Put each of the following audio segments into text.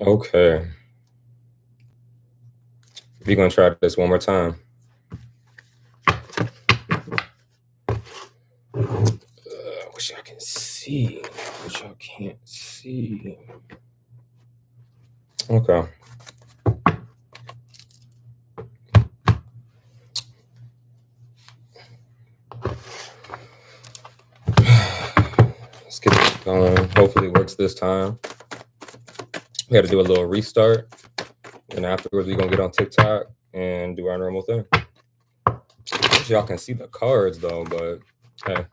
Okay, we're gonna try this one more time. Wish y'all can see. Wish y'all can't see. Okay. Let's get this going. Hopefully it works this time. We had to do a little restart, and afterwards we're gonna get on TikTok and do our normal thing. Wish y'all can see the cards though, but hey,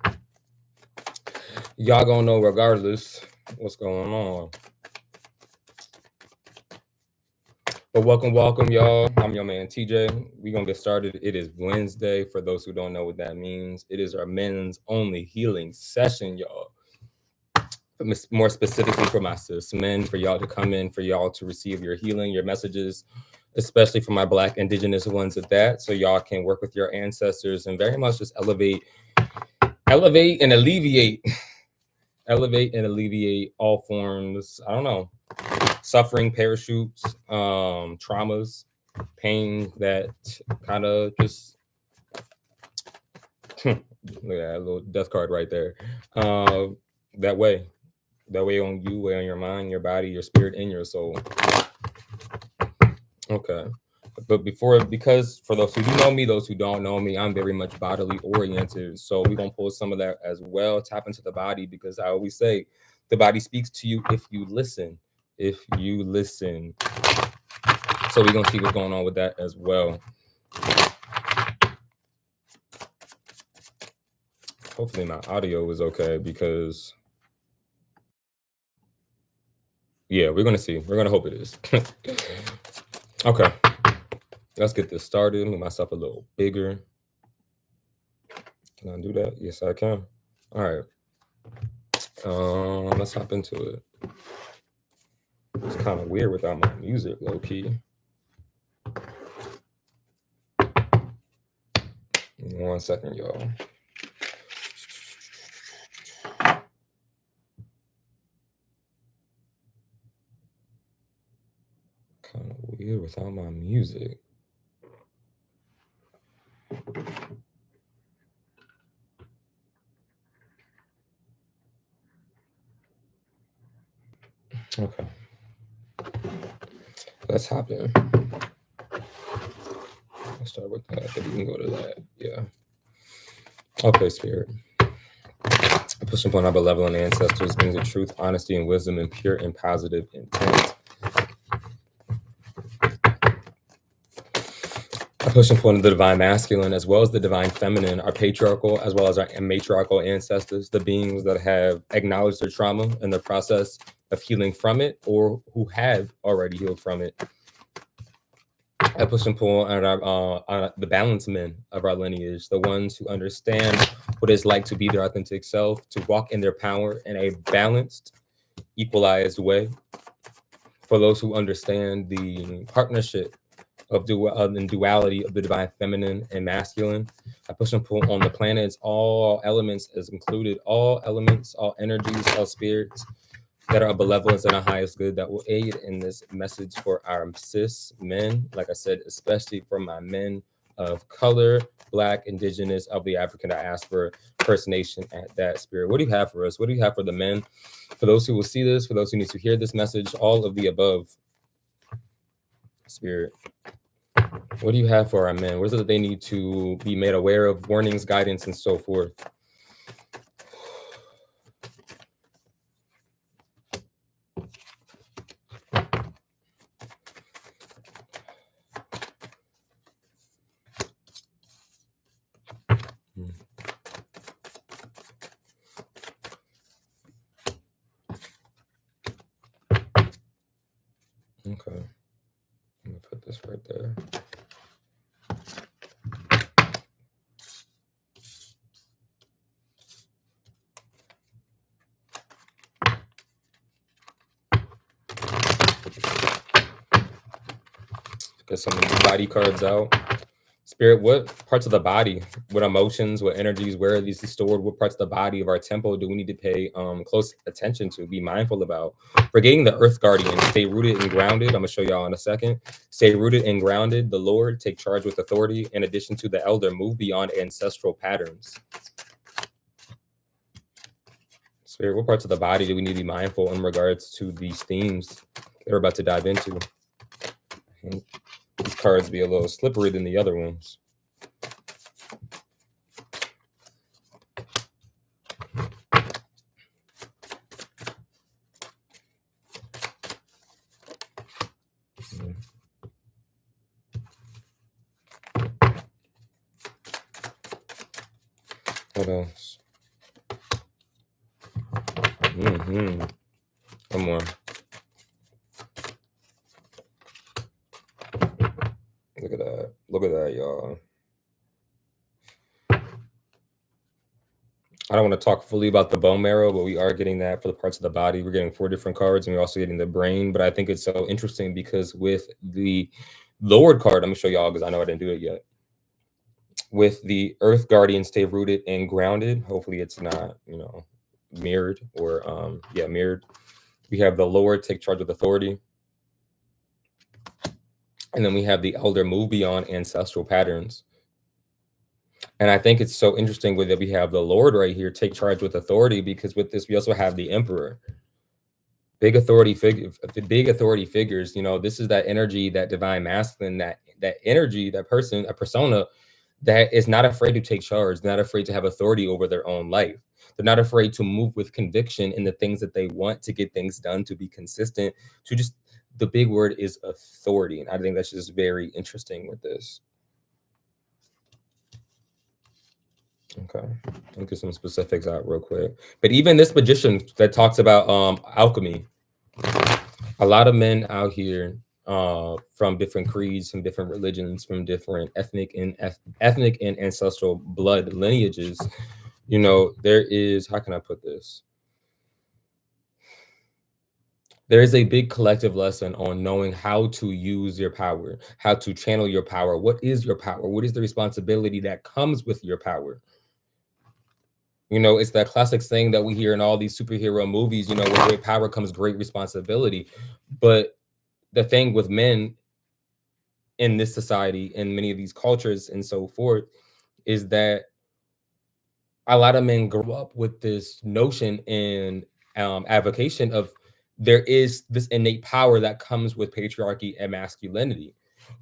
y'all gonna know regardless what's going on. But welcome, y'all. I'm your man TJ. We're gonna get started. It is Wednesday. For those who don't know what that means, it is our men's only healing session, y'all. More specifically for my cis men, for y'all to come in, for y'all to receive your healing, your messages, especially for my Black Indigenous ones at that, so y'all can work with your ancestors and very much just elevate and alleviate all forms, I don't know, suffering, parachutes, traumas, pain that kind of just look at that little death card right there. That way on you, way on your mind, your body, your spirit, and your soul. Okay. But because for those who do know me, those who don't know me, I'm very much bodily oriented. So we're gonna pull some of that as well, tap into the body, because I always say the body speaks to you if you listen. If you listen. So we're gonna see what's going on with that as well. Hopefully my audio is okay, because yeah, we're gonna see. We're gonna hope it is. Okay. Let's get this started. Make myself a little bigger. Can I do that? Yes, I can. All right. Let's hop into it. It's kind of weird without my music, low key. 1 second, y'all. Kind of weird without my music. Okay. Let's hop in. Let's start with that. I think we can go to that. Yeah. Okay, Spirit. I push upon our benevolent ancestors, beings of truth, honesty, and wisdom, and pure and positive intent. I push upon the divine masculine as well as the divine feminine, our patriarchal as well as our matriarchal ancestors, the beings that have acknowledged their trauma and the process of healing from it, or who have already healed from it. I push and pull on the balanced men of our lineage, the ones who understand what it's like to be their authentic self, to walk in their power in a balanced, equalized way. For those who understand the partnership of duality of the divine feminine and masculine, I push and pull on the planets, all elements is included, all elements, all energies, all spirits that are of benevolence and our highest good, that will aid in this message for our cis men, like I said, especially for my men of color, Black, Indigenous, of the African diaspora, First Nation at that, Spirit. What do you have for us? What do you have for the men? For those who will see this, for those who need to hear this message, all of the above, Spirit. What do you have for our men? What is it that they need to be made aware of, warnings, guidance, and so forth? Okay. I'm gonna put this right there. Get some of these body cards out. Spirit, what parts of the body, what emotions, what energies, where are these stored? What parts of the body of our temple do we need to pay close attention to, be mindful about? Forgetting the earth guardian, stay rooted and grounded. I'm gonna show y'all in a second. Stay rooted and grounded. The Lord, take charge with authority. In addition to the elder, move beyond ancestral patterns. Spirit, what parts of the body do we need to be mindful in regards to these themes that we're about to dive into? And these cards be a little slippery than the other ones. What else? Come on. Look at that. Look at that, y'all. I don't want to talk fully about the bone marrow, but we are getting that for the parts of the body. We're getting 4 different cards, and we're also getting the brain. But I think it's so interesting because with the Lord card, I'm going to show y'all because I know I didn't do it yet. With the Earth Guardian, stay rooted and grounded. Hopefully it's not, mirrored or, mirrored. We have the Lord, take charge with authority. And then we have the Elder, move beyond ancestral patterns. And I think it's so interesting that we have the Lord right here, take charge with authority, because with this, we also have the Emperor. Big authority figures. This is that energy, that divine masculine, that energy, that person, a persona that is not afraid to take charge, not afraid to have authority over their own life. They're not afraid to move with conviction in the things that they want, to get things done, to be consistent, to just, the big word is authority. And I think that's just very interesting with this. Okay, I'll get some specifics out real quick. But even this magician that talks about alchemy, a lot of men out here from different creeds, from different religions, from different ethnic and ancestral blood lineages, there is, how can I put this? There is a big collective lesson on knowing how to use your power, how to channel your power. What is your power? What is the responsibility that comes with your power? It's that classic saying that we hear in all these superhero movies, with great power comes great responsibility. But the thing with men in this society, in many of these cultures and so forth, is that a lot of men grow up with this notion and advocation of there is this innate power that comes with patriarchy and masculinity.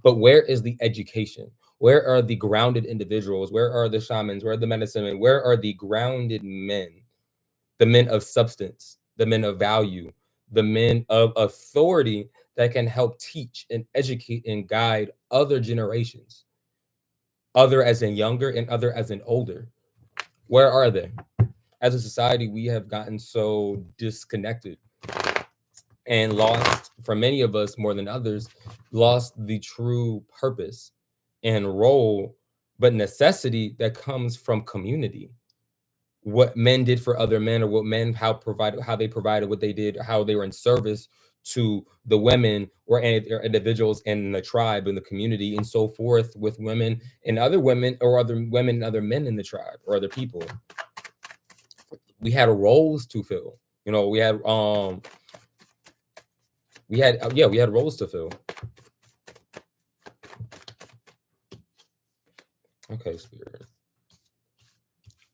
But where is the education? Where are the grounded individuals? Where are the shamans? Where are the medicine men? Where are the grounded men? The men of substance, the men of value, the men of authority that can help teach and educate and guide other generations, other as in younger and other as in older. Where are they? As a society, we have gotten so disconnected and lost, for many of us more than others, lost the true purpose and role, but necessity that comes from community. What men did for other men, or what men, how they provided what they did, how they were in service to the women or individuals in the tribe, in the community, and so forth, with women and other women, or other women and other men in the tribe or other people. We had roles to fill. We had roles to fill. Okay, Spirit.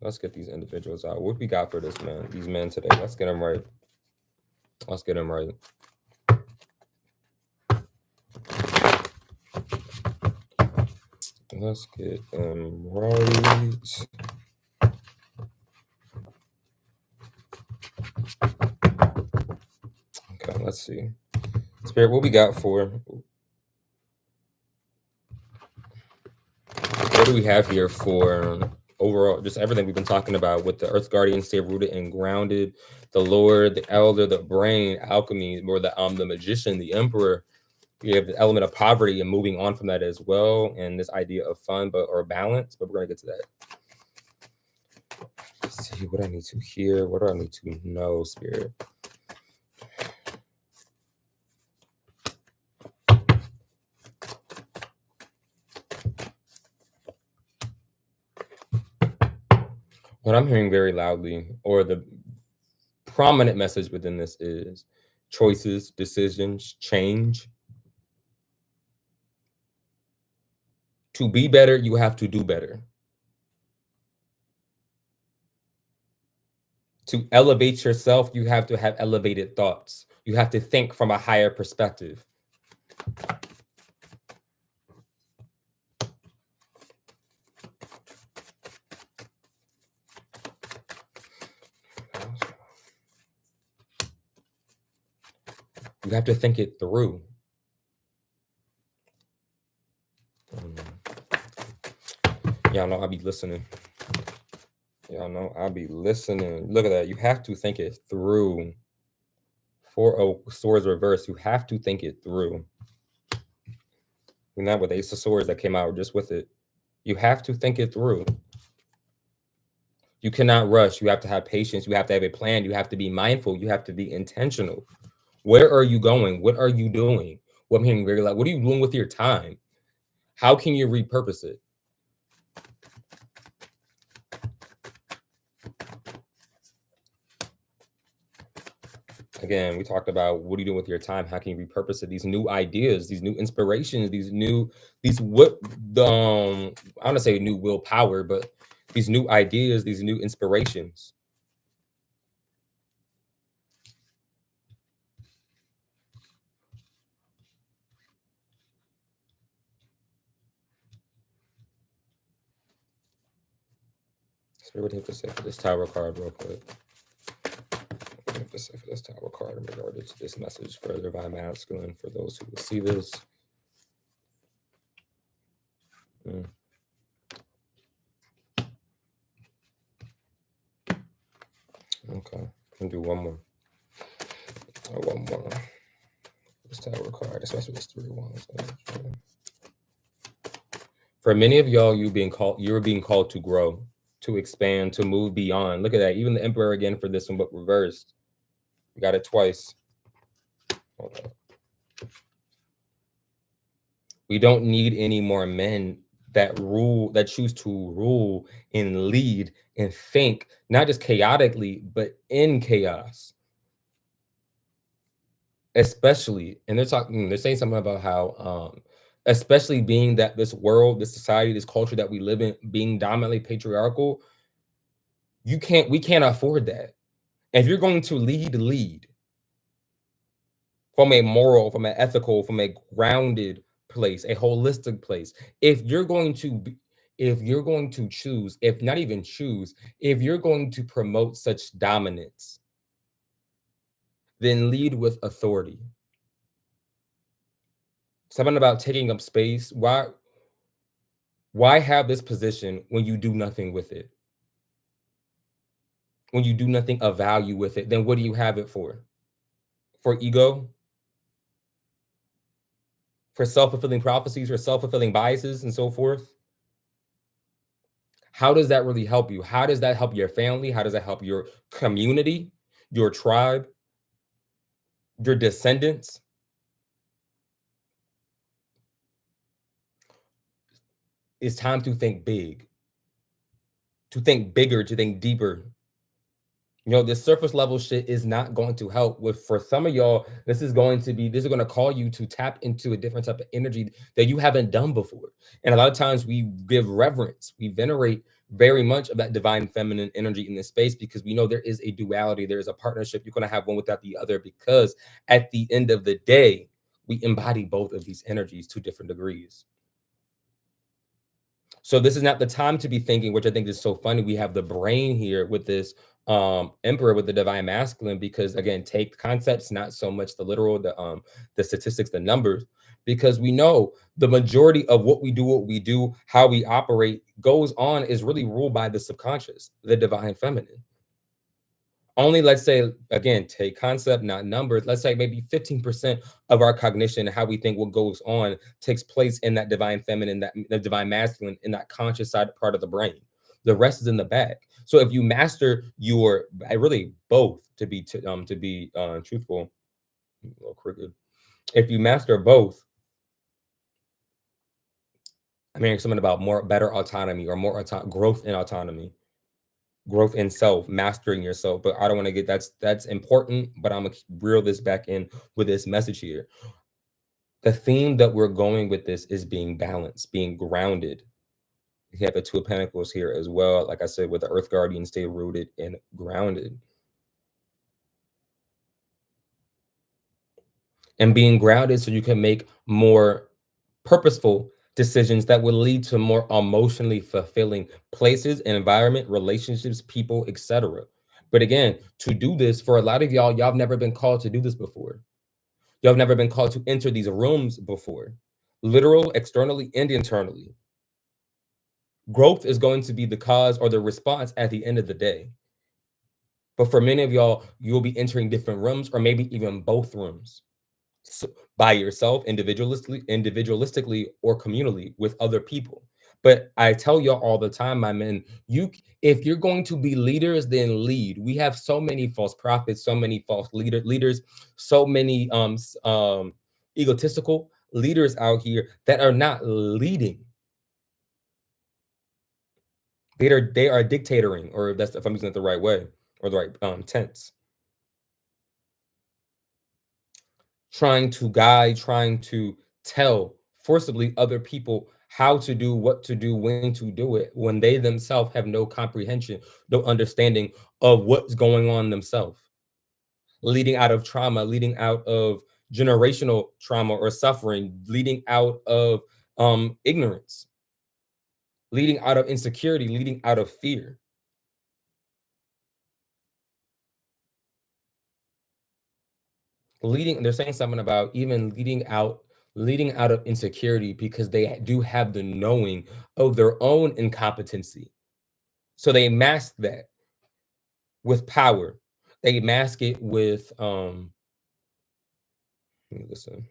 Let's get these individuals out. What we got for these men today? Let's get them right. Let's get them right. Let's get them right. Okay, let's see. Spirit, what we got for? What do we have here for overall, just everything we've been talking about with the Earth Guardian, stay rooted and grounded, the Lord, the Elder, the brain, alchemy, or the magician, the Emperor. We have the element of poverty and moving on from that as well, and this idea of fun or balance. But we're gonna get to that. Let's see what I need to hear. What do I need to know, Spirit? What I'm hearing very loudly, or the prominent message within this, is choices, decisions, change. To be better, you have to do better. To elevate yourself, you have to have elevated thoughts. You have to think from a higher perspective. You have to think it through. Y'all know I be listening. Y'all know I be listening. Look at that. You have to think it through. For swords reverse, you have to think it through. And not with Ace of Swords that came out just with it. You have to think it through. You cannot rush. You have to have patience. You have to have a plan. You have to be mindful. You have to be intentional. Where are you going? What are you doing? What I'm hearing very loud. What are you doing with your time? How can you repurpose it? Again, we talked about what are you doing with your time? How can you repurpose it? These new ideas, these new inspirations, these I want to say new willpower, but these new ideas, these new inspirations. Spirit, take the say for this tower card real quick. Take the say for this tower card in regard to this message for the divine masculine, for those who will see this. Okay, I'll do one more. One more. This tower card, especially this 3-1. For many of y'all, you're being called to grow, to expand, to move beyond. Look at that. Even the Emperor again for this one, but reversed. We got it twice. Okay. We don't need any more men that choose to rule and lead and think, not just chaotically, but in chaos. Especially, and they're saying something about how, especially being that this world, this society, this culture that we live in, being dominantly patriarchal, we can't afford that. If you're going to lead from a moral, from an ethical, from a grounded place, a holistic place. If you're going to choose, if not even choose, if you're going to promote such dominance, then lead with authority. Something about taking up space. Why have this position when you do nothing with it? When you do nothing of value with it, then what do you have it for? For ego? For self-fulfilling prophecies, for self-fulfilling biases, and so forth? How does that really help you? How does that help your family? How does that help your community, your tribe, your descendants? It's time to think big, to think bigger, to think deeper. This surface level shit is not going to help. For some of y'all, this is going to call you to tap into a different type of energy that you haven't done before. And a lot of times we give reverence, we venerate very much of that divine feminine energy in this space, because we know there is a duality, there is a partnership. You're going to have one without the other, because at the end of the day, we embody both of these energies to different degrees. So this is not the time to be thinking, which I think is so funny. We have the brain here with this emperor with the divine masculine, because again, take concepts, not so much the literal, the statistics, the numbers, because we know the majority of what we do, how we operate goes on is really ruled by the subconscious, the divine feminine. Only, let's say, again, take concept, not numbers. Let's say maybe 15% of our cognition, how we think, what goes on, takes place in that divine feminine, that the divine masculine, in that conscious side part of the brain. The rest is in the back. So if you master really both, to be truthful, a little crooked. If you master both, I'm hearing something about better autonomy, or more growth in autonomy. growth in self, mastering yourself. But I don't want to get that's important, but I'm gonna reel this back in with this message here. The theme that we're going with this is being balanced, being grounded. You have the Two of Pentacles here as well. Like I said, with the Earth Guardian, stay rooted and grounded. And being grounded so you can make more purposeful decisions that will lead to more emotionally fulfilling places, environment, relationships, people, etc. But again, to do this, for a lot of y'all have never been called to do this before. Y'all have never been called to enter these rooms before, literal, externally, and internally. Growth is going to be the cause or the response at the end of the day. But for many of y'all, you'll be entering different rooms or maybe even both rooms. So, by yourself, individualistically, or communally with other people. But I tell y'all all the time, my men, if you're going to be leaders, then lead. We have so many false prophets, so many false leaders, so many egotistical leaders out here that are not leading. They are dictatoring, or that's if I'm using it the right way or the right tense. Trying to guide, trying to tell forcibly other people how to do, what to do, when to do it, when they themselves have no comprehension, no understanding of what's going on themselves, leading out of trauma, leading out of generational trauma or suffering, leading out of ignorance, leading out of insecurity, leading out of fear. They're saying something about even leading out of insecurity because they do have the knowing of their own incompetency. So they mask that with power. They mask it with listen,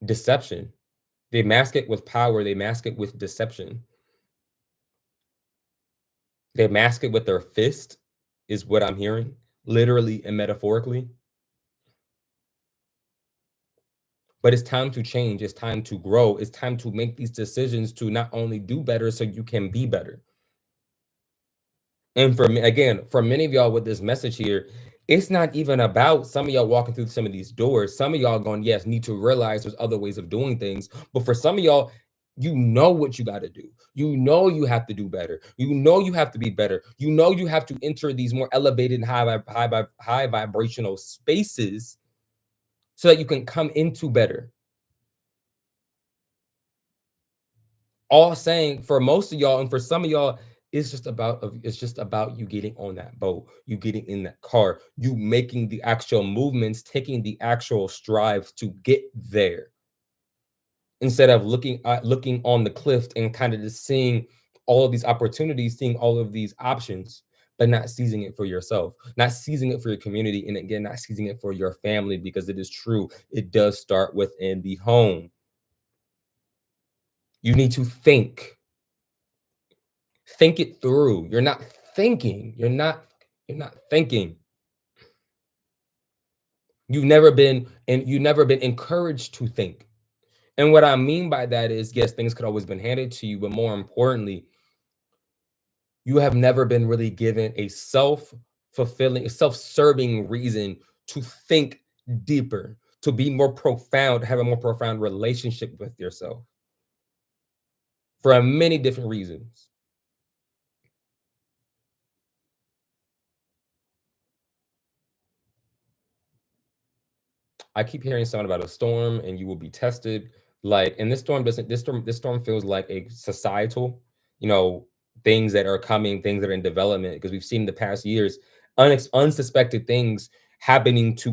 deception. They mask it with power, they mask it with deception. They mask it with their fist, is what I'm hearing, literally and metaphorically. But it's time to change, it's time to grow, it's time to make these decisions to not only do better so you can be better. And for me, again, for many of y'all with this message here, it's not even about some of y'all walking through some of these doors. Some of y'all going, yes, need to realize there's other ways of doing things. But for some of y'all, you know what you got to do. You know you have to do better. You know you have to be better. You know you have to enter these more elevated, high vibrational spaces so that you can come into better. All saying for most of y'all and for some of y'all, it's just about you getting on that boat, you getting in that car, you making the actual movements, taking the actual strides to get there, instead of looking on the cliff and kind of just seeing all of these opportunities, seeing all of these options, but not seizing it for yourself, not seizing it for your community, and again, not seizing it for your family, because it is true, it does start within the home. You need to think it through. You're not thinking. You're not thinking. You've never been encouraged to think. And what I mean by that is, yes, things could always been handed to you, but more importantly, you have never been really given a self-fulfilling, self-serving reason to think deeper, to be more profound, have a more profound relationship with yourself for many different reasons. I keep hearing something about a storm and you will be tested. Like, and this storm doesn't, this storm feels like a societal, you know, things that are coming, things that are in development, because we've seen in the past years, unsuspected things happening to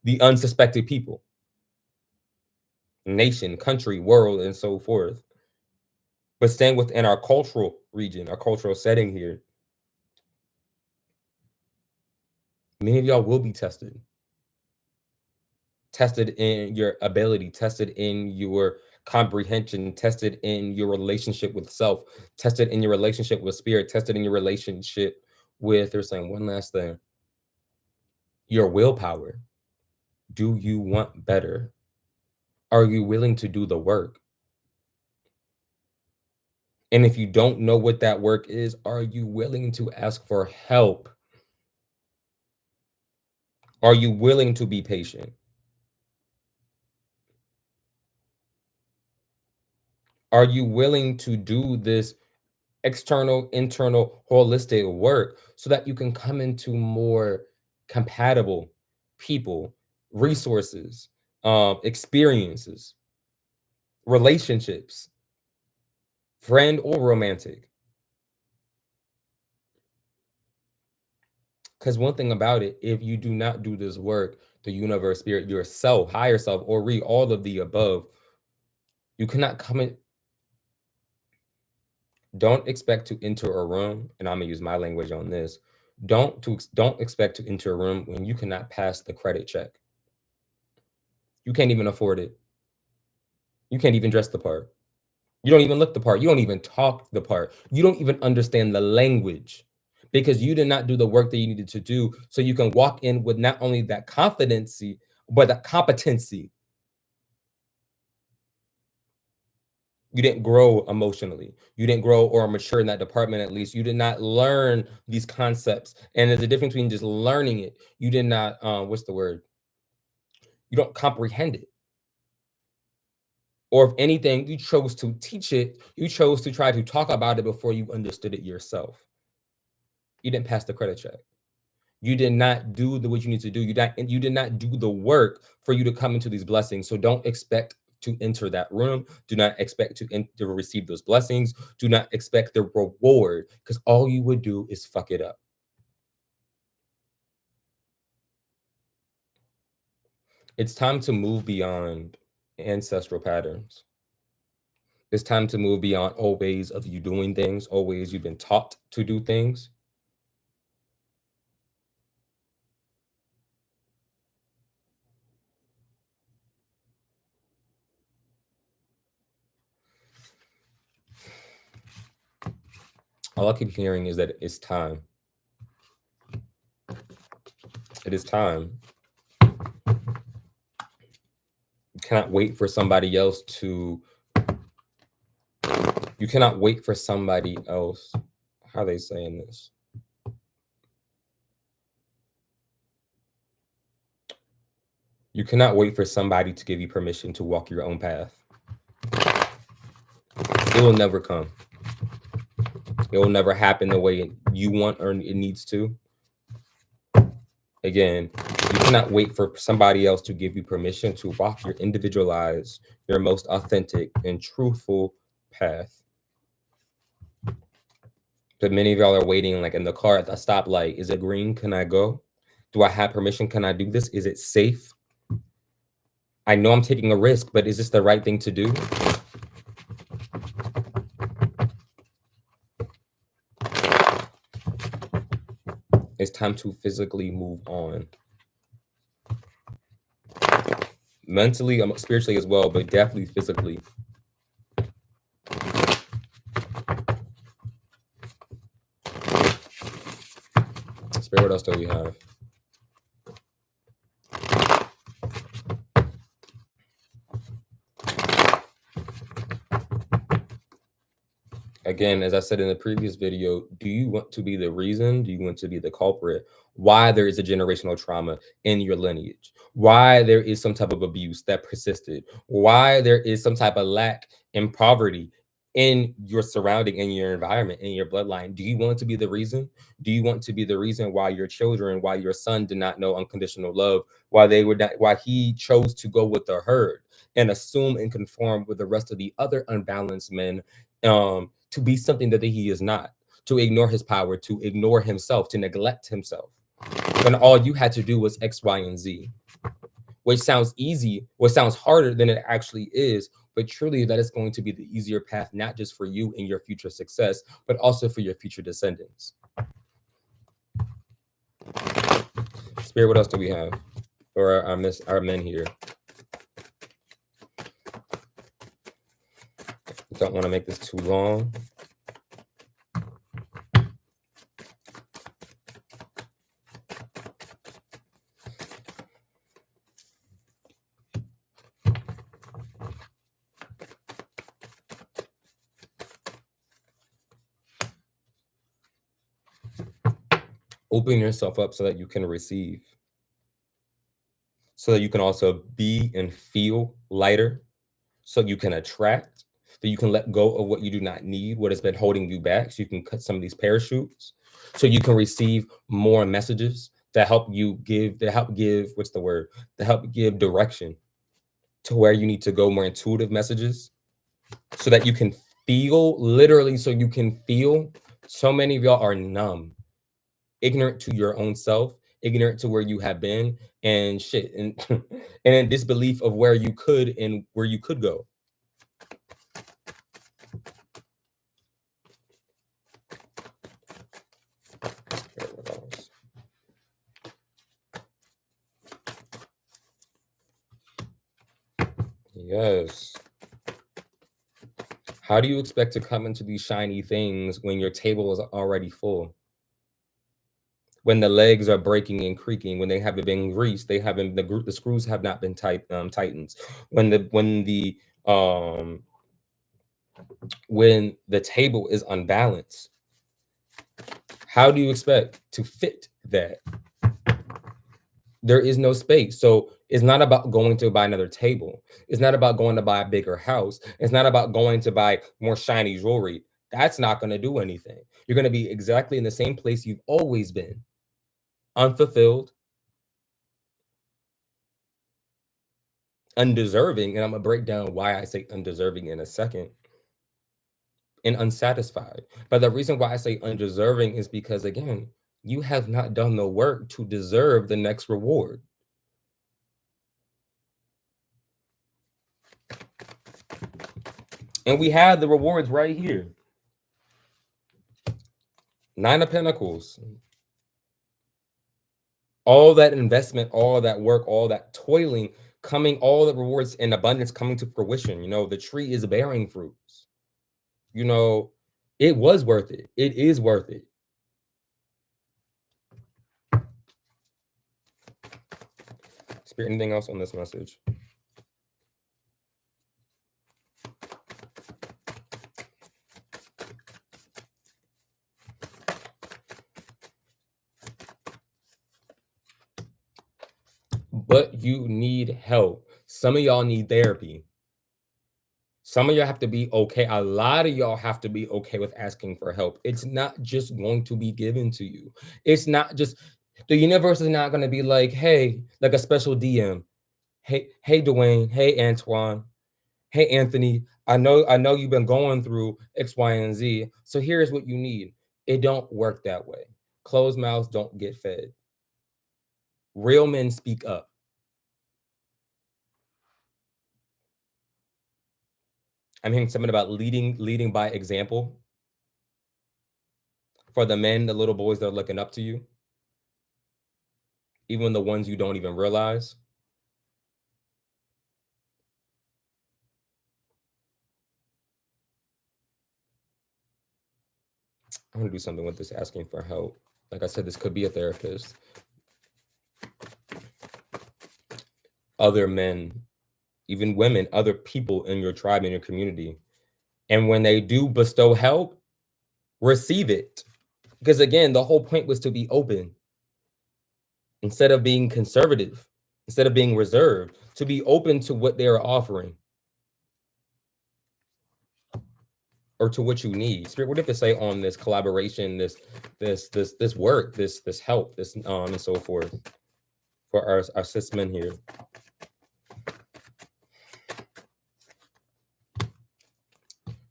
the unsuspected people, nation, country, world, and so forth. But staying within our cultural region, our cultural setting here, many of y'all will be tested in your ability, tested in your comprehension, tested in your relationship with self, tested in your relationship with spirit, tested in your relationship with, they're saying one last thing, your willpower. Do you want better? Are you willing to do the work? And if you don't know what that work is, are you willing to ask for help? Are you willing to be patient? Are you willing to do this external, internal, holistic work so that you can come into more compatible people, resources, experiences, relationships, friend or romantic? Because one thing about it, if you do not do this work, the universe, spirit, yourself, higher self, or read all of the above, you cannot come in. Don't expect to enter a room, and I'm gonna use my language on this. Don't expect to enter a room when you cannot pass the credit check. You can't even afford it. You can't even dress the part. You don't even look the part. You don't even talk the part. You don't even understand the language because you did not do the work that you needed to do so you can walk in with not only that competency, but the competency. You didn't grow emotionally. You didn't grow or mature in that department, at least. You did not learn these concepts. And there's a difference between just learning it. You did not, what's the word? You don't comprehend it. Or if anything, you chose to teach it. You chose to try to talk about it before you understood it yourself. You didn't pass the credit check. You did not do what you need to do. You did not do the work for you to come into these blessings. So don't expect to enter that room. Do not expect to receive those blessings. Do not expect the reward because all you would do is fuck it up. It's time to move beyond ancestral patterns. It's time to move beyond old ways of you doing things, old ways you've been taught to do things. All I keep hearing is that it's time. It is time. You cannot wait for somebody else to. You cannot wait for somebody else. How are they saying this? You cannot wait for somebody to give you permission to walk your own path. It will never come. It will never happen the way you want or it needs to. Again, you cannot wait for somebody else to give you permission to walk your individualized, your most authentic and truthful path. But many of y'all are waiting like in the car at the stoplight. Is it green? Can I go? Do I have permission? Can I do this? Is it safe? I know I'm taking a risk, but is this the right thing to do? It's time to physically move on. Mentally, spiritually as well, but definitely physically. Spirit, what else do we have? Again, as I said in the previous video, do you want to be the reason? Do you want to be the culprit? Why there is a generational trauma in your lineage? Why there is some type of abuse that persisted? Why there is some type of lack and poverty in your surrounding, in your environment, in your bloodline? Do you want to be the reason? Do you want to be the reason why your children, why your son did not know unconditional love, why they were not, why he chose to go with the herd and assume and conform with the rest of the other unbalanced men? To be something that he is not, to ignore his power, to ignore himself, to neglect himself. When all you had to do was X, Y, and Z, which sounds easy, what sounds harder than it actually is, but truly that is going to be the easier path, not just for you and your future success, but also for your future descendants. Spirit, what else do we have? Or our men here? Don't want to make this too long. Open yourself up so that you can receive, so that you can also be and feel lighter, so you can attract, that you can let go of what you do not need, what has been holding you back, so you can cut some of these parachutes, so you can receive more messages to help give what's the word? To help give direction to where you need to go, more intuitive messages, so that you can feel, literally, so you can feel. So many of y'all are numb, ignorant to your own self, ignorant to where you have been and shit, and and in disbelief of where you could and where you could go. Yes. How do you expect to come into these shiny things when your table is already full? When the legs are breaking and creaking, when they haven't been greased, they haven't the screws have not been tightened. Um when the table is unbalanced, how do you expect to fit that? There is no space. So it's not about going to buy another table. It's not about going to buy a bigger house. It's not about going to buy more shiny jewelry. That's not going to do anything. You're going to be exactly in the same place you've always been, unfulfilled, undeserving. And I'm going to break down why I say undeserving in a second, and unsatisfied. But the reason why I say undeserving is because, again, you have not done the work to deserve the next reward. And we have the rewards right here. Nine of Pentacles. All that investment, all that work, all that toiling coming, all the rewards and abundance coming to fruition. The tree is bearing fruits. It was worth it. It is worth it. Spirit, anything else on this message? But you need help. Some of y'all need therapy. Some of y'all have to be okay. A lot of y'all have to be okay with asking for help. It's not just going to be given to you. It's not just, the universe is not going to be like, hey, like a special DM. Hey, Dwayne. Hey, Antoine. Hey, Anthony. I know you've been going through X, Y, and Z. So here's what you need. It don't work that way. Closed mouths don't get fed. Real men speak up. I'm hearing something about leading by example. For the men, the little boys that are looking up to you, even the ones you don't even realize. I'm gonna do something with this asking for help. Like I said, this could be a therapist, other men, even women, other people in your tribe, in your community. And when they do bestow help, receive it. Because again, the whole point was to be open. Instead of being conservative, instead of being reserved, to be open to what they are offering or to what you need. Spirit, what if it say on this collaboration, this work, this help, this and so forth for our cis men here?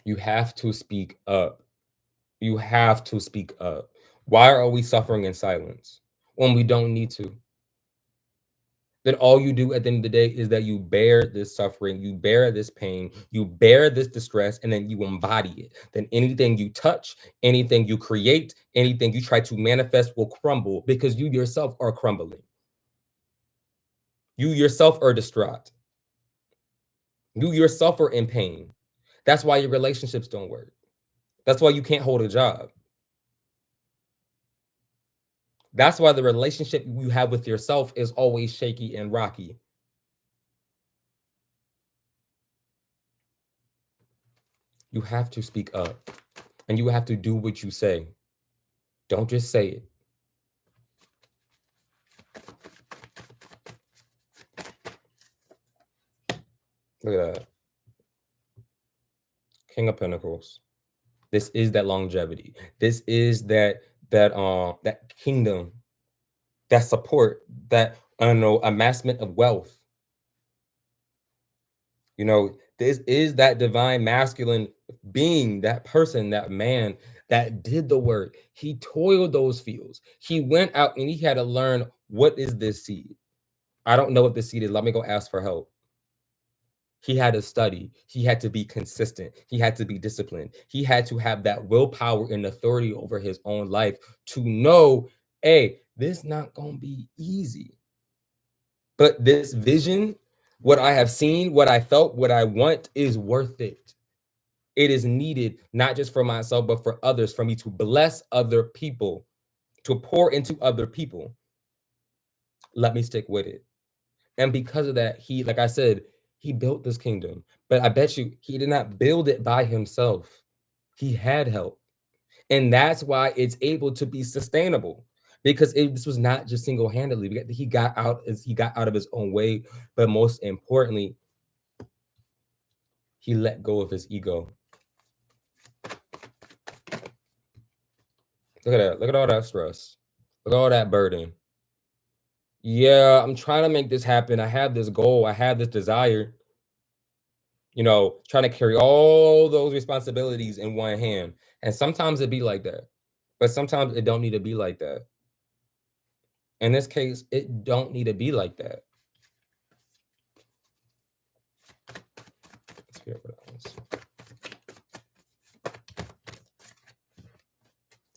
You have to speak up. You have to speak up. Why are we suffering in silence when we don't need to? Then all you do at the end of the day is that you bear this suffering, you bear this pain, you bear this distress, and then you embody it. Then anything you touch, anything you create, anything you try to manifest will crumble because you yourself are crumbling. You yourself are distraught. You yourself are in pain. That's why your relationships don't work. That's why you can't hold a job. That's why the relationship you have with yourself is always shaky and rocky. You have to speak up and you have to do what you say. Don't just say it. Look at that. King of Pentacles. This is that longevity. This is that kingdom, that support, that I don't know, amassment of wealth. You know, this is that divine masculine being, that person, that man that did the work. He toiled those fields. He went out and he had to learn, what is this seed? I don't know what this seed is. Let me go ask for help. He had to study. He had to be consistent. He had to be disciplined. He had to have that willpower and authority over his own life to know, hey, this not going to be easy. But this vision, what I have seen, what I felt, what I want is worth it. It is needed, not just for myself, but for others, for me to bless other people, to pour into other people. Let me stick with it. And because of that, he, like I said, he built this kingdom. But I bet you he did not build it by himself. He had help. And that's why it's able to be sustainable. Because this was not just single-handedly. He got out of his own way, but most importantly, he let go of his ego. Look at that. Look at all that stress. Look at all that burden. Yeah, I'm trying to make this happen. I have this goal. I have this desire. You know, trying to carry all those responsibilities in one hand. And sometimes it be like that. But sometimes it don't need to be like that. In this case, it don't need to be like that.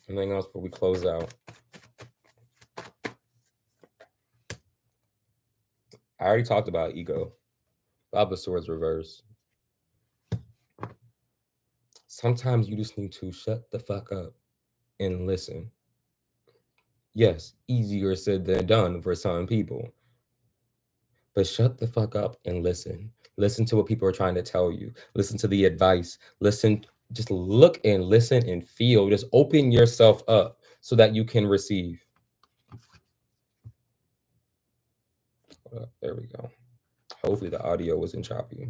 Anything else before we close out? I already talked about ego. Five of Swords reverse. Sometimes you just need to shut the fuck up and listen. Yes, easier said than done for some people. But shut the fuck up and listen. Listen to what people are trying to tell you. Listen to the advice. Listen, just look and listen and feel. Just open yourself up so that you can receive. There we go. Hopefully the audio wasn't choppy.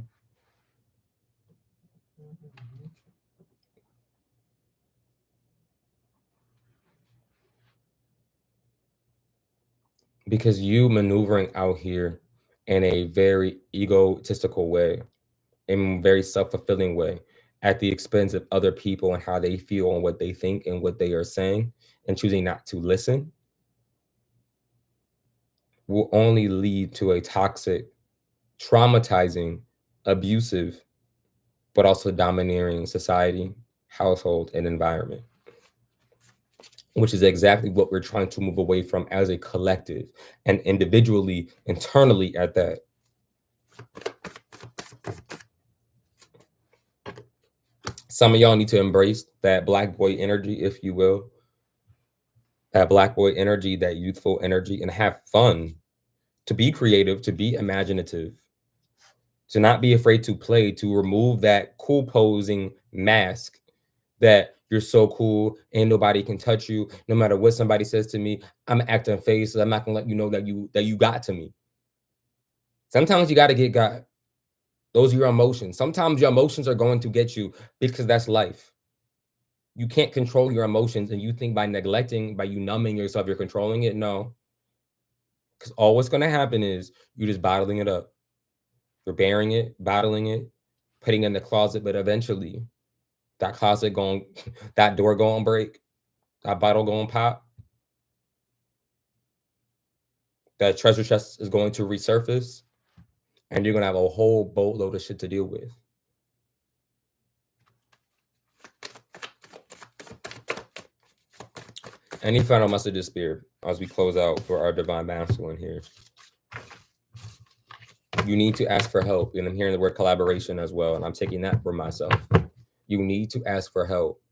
Because you maneuvering out here in a very egotistical way, in a very self-fulfilling way, at the expense of other people and how they feel and what they think and what they are saying, and choosing not to listen, will only lead to a toxic, traumatizing, abusive, but also domineering society, household, and environment, which is exactly what we're trying to move away from as a collective and individually, internally at that. Some of y'all need to embrace that Black boy energy, if you will, that Black boy energy, that youthful energy, and have fun, to be creative, to be imaginative, to not be afraid to play, to remove that cool posing mask that you're so cool and nobody can touch you. No matter what somebody says to me, I'm acting face. So I'm not gonna let you know that you got to me. Sometimes you got to get got. Those are your emotions. Sometimes your emotions are going to get you because that's life. You can't control your emotions, and you think by neglecting, by you numbing yourself, you're controlling it. No, because all what's going to happen is you're just bottling it up. You're bearing it, bottling it, putting it in the closet, but eventually that closet going, that door going to break, that bottle going to pop, that treasure chest is going to resurface, and you're going to have a whole boatload of shit to deal with. Any final messages, Spirit, as we close out for our divine masculine here? You need to ask for help. And I'm hearing the word collaboration as well. And I'm taking that for myself. You need to ask for help.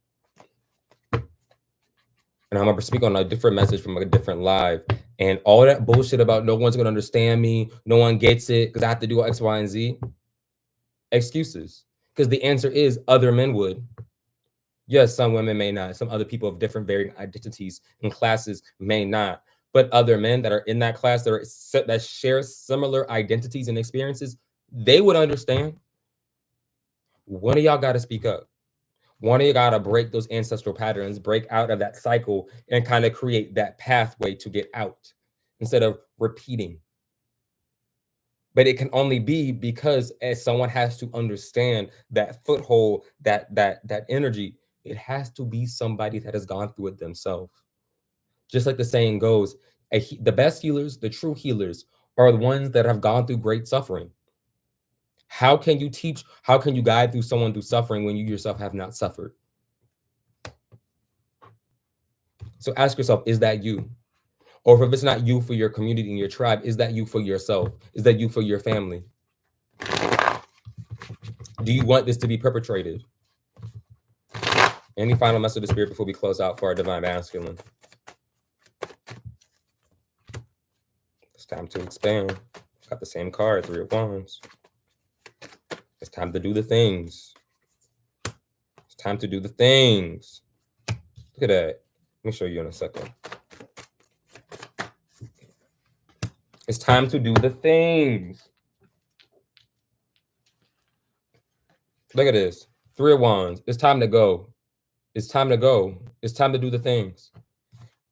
And I'm going to speak on a different message from a different live. And all that bullshit about no one's going to understand me, no one gets it because I have to do X, Y, and Z. Excuses. Because the answer is other men would. Yes, some women may not. Some other people of different varying identities and classes may not. But other men that are in that class that share similar identities and experiences they would understand. One of y'all got to speak up. One of you got to break those ancestral patterns, break out of that cycle, and kind of create that pathway to get out instead of repeating. But it can only be because as someone has to understand that foothold, that energy, it has to be somebody that has gone through it themselves. Just like the saying goes, the best healers, the true healers, are the ones that have gone through great suffering. How can you teach? How can you guide through someone through suffering when you yourself have not suffered? So ask yourself, is that you? Or if it's not you for your community and your tribe, is that you for yourself? Is that you for your family? Do you want this to be perpetrated? Any final message of the spirit before we close out for our divine masculine? It's time to expand. Got the same card, Three of Wands. It's time to do the things. It's time to do the things. Look at that. Let me show you in a second. It's time to do the things. Look at this. Three of Wands. It's time to go. It's time to go. It's time to do the things.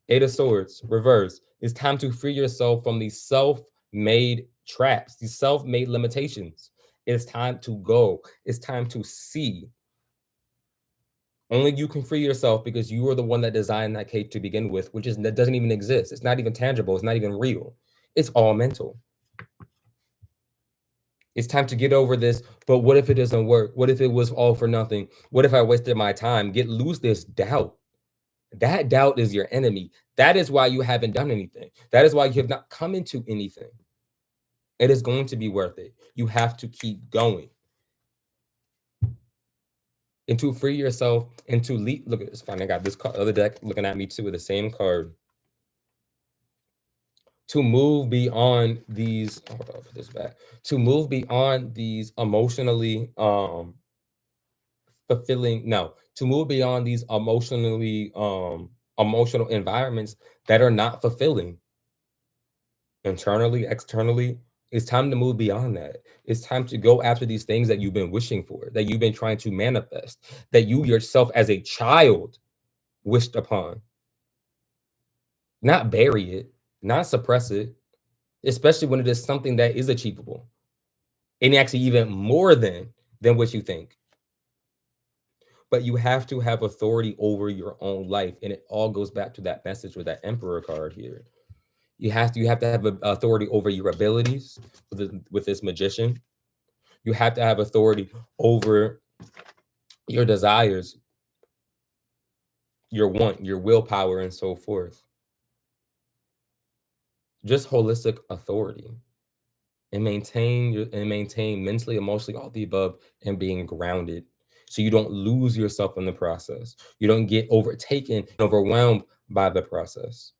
Eight of Swords, reverse. It's time to free yourself from these self-made traps, these self-made limitations. It's time to go. It's time to see. Only you can free yourself because you are the one that designed that cage to begin with, that doesn't even exist. It's not even tangible. It's not even real. It's all mental. It's time to get over this. But what if it doesn't work? What if it was all for nothing? What if I wasted my time? Lose this doubt. That doubt is your enemy. That is why you haven't done anything. That is why you have not come into anything. It is going to be worth it. You have to keep going. And to free yourself and to leap. Look at this. Fine. I got this other deck looking at me too with the same card. To move beyond these, hold on, put this back. To move beyond these emotionally fulfilling, no, to move beyond these emotional environments that are not fulfilling. Internally, externally, it's time to move beyond that. It's time to go after these things that you've been wishing for, that you've been trying to manifest, that you yourself as a child wished upon. Not bury it, not suppress it, especially when it is something that is achievable and actually even more than what you think. But you have to have authority over your own life, and it all goes back to that message with that Emperor card here. You have to have authority over your abilities with this Magician. You have to have authority over your desires, your want, your willpower, and so forth. Just holistic authority, and maintain mentally, emotionally, all the above, and being grounded, so you don't lose yourself in the process. You don't get overtaken, overwhelmed by the process.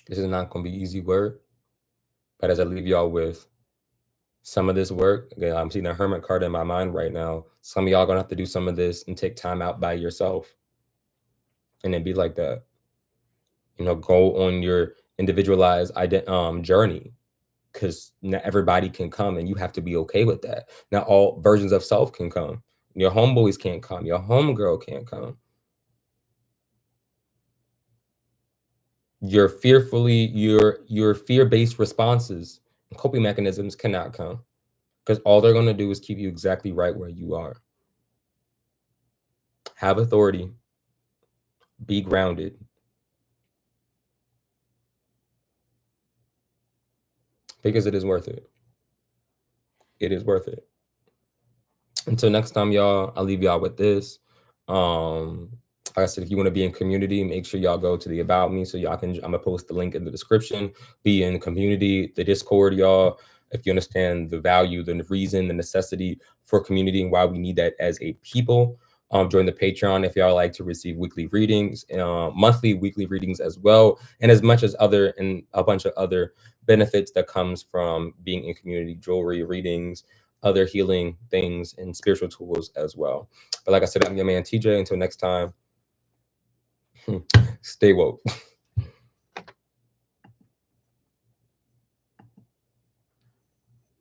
This is not going to be easy work, but as I leave y'all with some of this work, again, I'm seeing a Hermit card in my mind right now. Some of y'all gonna have to do some of this and take time out by yourself, and then be like that. Go on your individualized journey, because not everybody can come, and you have to be okay with that. Not all versions of self can come. Your homeboys can't come. Your homegirl can't come. Your fear-based responses and coping mechanisms cannot come, because all they're going to do is keep you exactly right where you are. Have authority. Be grounded. Because it is worth it. It is worth it. Until next time, y'all, I'll leave y'all with this. Like I said, if you want to be in community, make sure y'all go to the About Me, so y'all can, I'm gonna post the link in the description. Be in community, the Discord, y'all. If you understand the value, the reason, the necessity for community, and why we need that as a people. Join the Patreon if y'all like to receive weekly readings, monthly, weekly readings as well, and as much as a bunch of other benefits that comes from being in community, jewelry readings, other healing things, and spiritual tools as well. But like I said, I'm your man TJ. Until next time, stay woke.